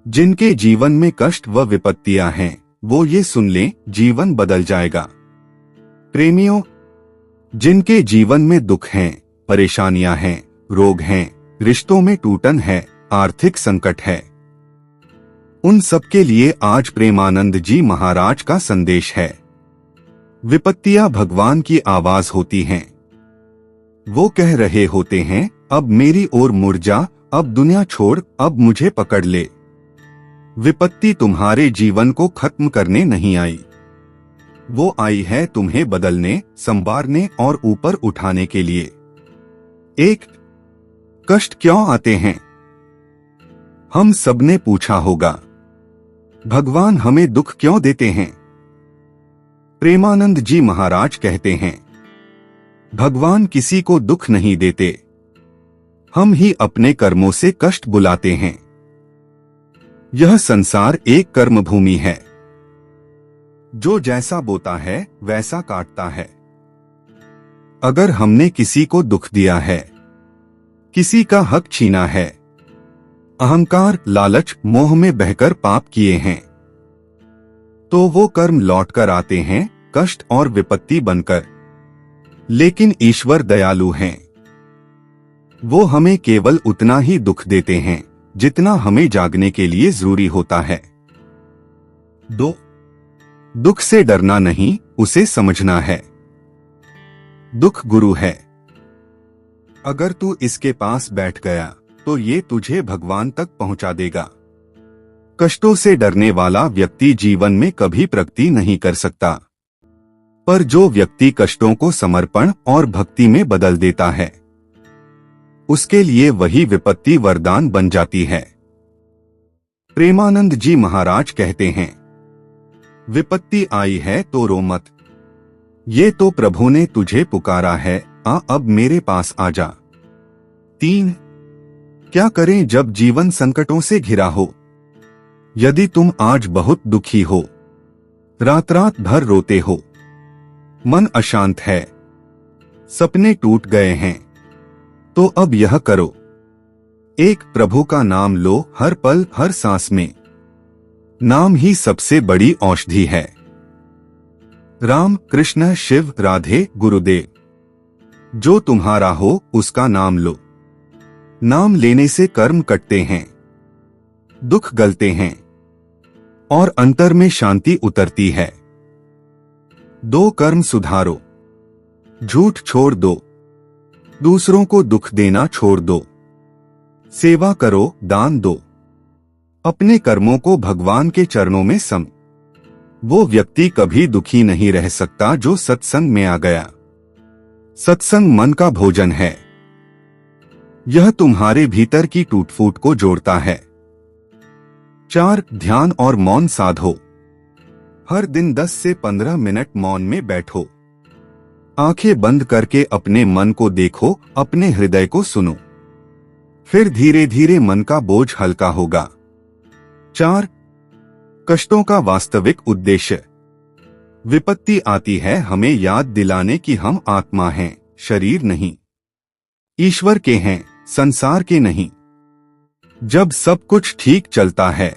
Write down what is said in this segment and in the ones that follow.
जिनके जीवन में कष्ट व विपत्तियां हैं वो ये सुन लें, जीवन बदल जाएगा। प्रेमियों, जिनके जीवन में दुख हैं, परेशानियां हैं, रोग हैं, रिश्तों में टूटन है, आर्थिक संकट है, उन सबके लिए आज प्रेमानंद जी महाराज का संदेश है। विपत्तियां भगवान की आवाज होती हैं। वो कह रहे होते हैं, अब मेरी ओर मुड़ जा, अब दुनिया छोड़, अब मुझे पकड़ ले। विपत्ति तुम्हारे जीवन को खत्म करने नहीं आई, वो आई है तुम्हें बदलने, संवारने और ऊपर उठाने के लिए। एक, कष्ट क्यों आते हैं? हम सबने पूछा होगा, भगवान हमें दुख क्यों देते हैं? प्रेमानंद जी महाराज कहते हैं, भगवान किसी को दुख नहीं देते, हम ही अपने कर्मों से कष्ट बुलाते हैं। यह संसार एक कर्म भूमि है, जो जैसा बोता है वैसा काटता है। अगर हमने किसी को दुख दिया है, किसी का हक छीना है, अहंकार, लालच, मोह में बहकर पाप किए हैं, तो वो कर्म लौट कर आते हैं कष्ट और विपत्ति बनकर। लेकिन ईश्वर दयालु हैं, वो हमें केवल उतना ही दुख देते हैं जितना हमें जागने के लिए जरूरी होता है। 2, दुख से डरना नहीं, उसे समझना है। दुख गुरु है। अगर तू इसके पास बैठ गया तो ये तुझे भगवान तक पहुंचा देगा। कष्टों से डरने वाला व्यक्ति जीवन में कभी प्रगति नहीं कर सकता, पर जो व्यक्ति कष्टों को समर्पण और भक्ति में बदल देता है, उसके लिए वही विपत्ति वरदान बन जाती है। प्रेमानंद जी महाराज कहते हैं, विपत्ति आई है तो रो मत, ये तो प्रभु ने तुझे पुकारा है, आ अब मेरे पास आ जा। 3, क्या करें जब जीवन संकटों से घिरा हो? यदि तुम आज बहुत दुखी हो, रात रात भर रोते हो, मन अशांत है, सपने टूट गए हैं, तो अब यह करो, एक प्रभु का नाम लो हर पल हर सांस में। नाम ही सबसे बड़ी औषधि है। राम, कृष्ण, शिव, राधे, गुरुदेव, जो तुम्हारा हो उसका नाम लो। नाम लेने से कर्म कटते हैं, दुख गलते हैं और अंतर में शांति उतरती है। 2, कर्म सुधारो, झूठ छोड़ दो, दूसरों को दुख देना छोड़ दो, सेवा करो, दान दो, अपने कर्मों को भगवान के चरणों में सम। वो व्यक्ति कभी दुखी नहीं रह सकता जो सत्संग में आ गया। सत्संग मन का भोजन है, यह तुम्हारे भीतर की टूट फूट को जोड़ता है। 4, ध्यान और मौन साधो, हर दिन 10 से 15 मिनट मौन में बैठो, आंखें बंद करके अपने मन को देखो, अपने हृदय को सुनो, फिर धीरे धीरे मन का बोझ हल्का होगा। 4, कष्टों का वास्तविक उद्देश्य। विपत्ति आती है हमें याद दिलाने कि हम आत्मा हैं, शरीर नहीं, ईश्वर के हैं, संसार के नहीं। जब सब कुछ ठीक चलता है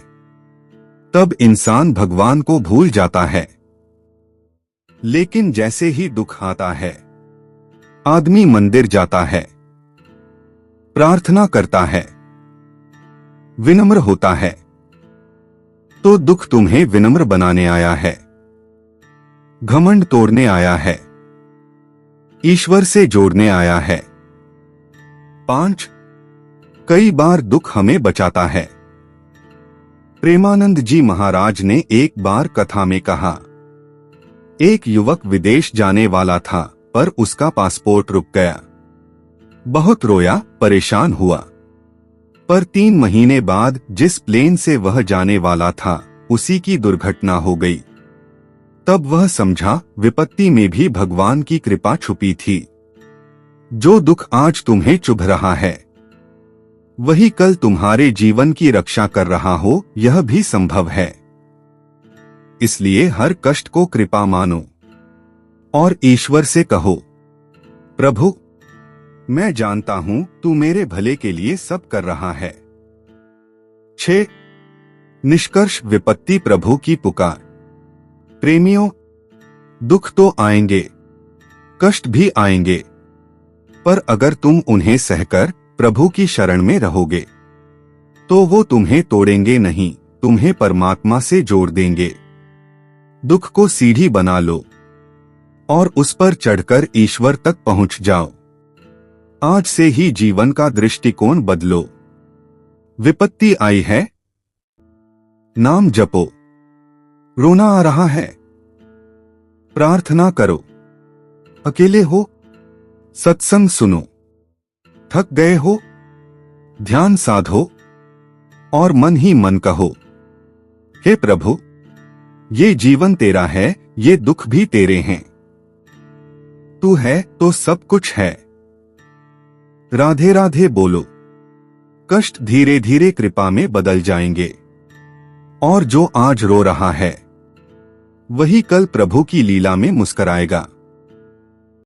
तब इंसान भगवान को भूल जाता है, लेकिन जैसे ही दुख आता है आदमी मंदिर जाता है, प्रार्थना करता है, विनम्र होता है। तो दुख तुम्हें विनम्र बनाने आया है, घमंड तोड़ने आया है, ईश्वर से जोड़ने आया है। 5, कई बार दुख हमें बचाता है। प्रेमानंद जी महाराज ने एक बार कथा में कहा, एक युवक विदेश जाने वाला था पर उसका पासपोर्ट रुक गया। बहुत रोया, परेशान हुआ, पर 3 महीने बाद जिस प्लेन से वह जाने वाला था उसी की दुर्घटना हो गई। तब वह समझा विपत्ति में भी भगवान की कृपा छुपी थी। जो दुख आज तुम्हें चुभ रहा है वही कल तुम्हारे जीवन की रक्षा कर रहा हो, यह भी संभव है। इसलिए हर कष्ट को कृपा मानो और ईश्वर से कहो, प्रभु मैं जानता हूं तू मेरे भले के लिए सब कर रहा है। 6, निष्कर्ष विपत्ति प्रभु की पुकार। प्रेमियों, दुख तो आएंगे, कष्ट भी आएंगे, पर अगर तुम उन्हें सहकर प्रभु की शरण में रहोगे तो वो तुम्हें तोड़ेंगे नहीं, तुम्हें परमात्मा से जोड़ देंगे। दुख को सीढ़ी बना लो और उस पर चढ़कर ईश्वर तक पहुंच जाओ। आज से ही जीवन का दृष्टिकोण बदलो। विपत्ति आई है, नाम जपो। रोना आ रहा है, प्रार्थना करो। अकेले हो, सत्संग सुनो। थक गए हो, ध्यान साधो और मन ही मन कहो, हे प्रभु, ये जीवन तेरा है, ये दुख भी तेरे हैं। तू है तो सब कुछ है। राधे राधे बोलो। कष्ट धीरे धीरे कृपा में बदल जाएंगे और जो आज रो रहा है वही कल प्रभु की लीला में मुस्कराएगा।